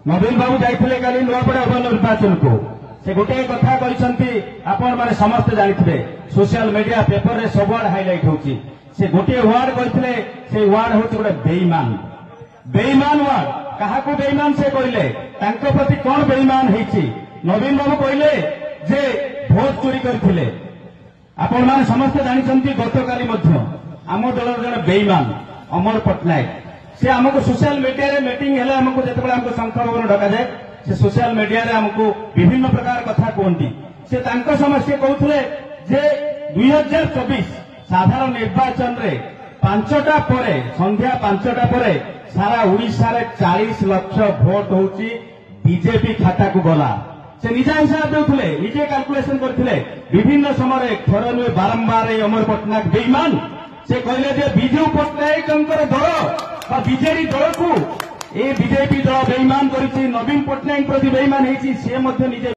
नवीन बाबू जाइए काली नुआपड़ा उपनिर्वाचन को से गोटे कथा कहते आपण मैंने समस्ते जानते सोशल मीडिया पेपर रे सबुआड़ हाइलाइट होची से गोटे वार्ड कहते से वार्ड हूँ गोटे बेईमान बेईमान वार्ड क्या बेईमान से कहले प्रति कौन बेईमान होती नवीन बाबू कहले जे भोट चोरी करते आपण मैंने समस्ते जानते गतकाली आम दल जन बेईमान अमर पट्टनायक से आमको सोशल मीडिया रे मीटिंग हेले हमको जते बळे हमको संख भवन डका जाए से सोशल मीडिया रे हमको विभिन्न प्रकार कथा कहती से तांको समस्या कहउथले जे 2024 साधारण निर्वाचन रे 5टा परे संध्या 5टा परे सारा ओडिसा रे 40 लाख भोट होची बीजेपी खाता को गला से निजा हिसाब देउथले निजे कैलकुलेशन करथिले विभिन्न समय थोर नुए बारंबार अमर पट्टनायक बेईमान से कहले जे विजू पट्टनायक दल बीजेपी दल को ये बीजेपी दल बेईमान कर नवीन पट्टनायक प्रति बेईमान होती सी निजे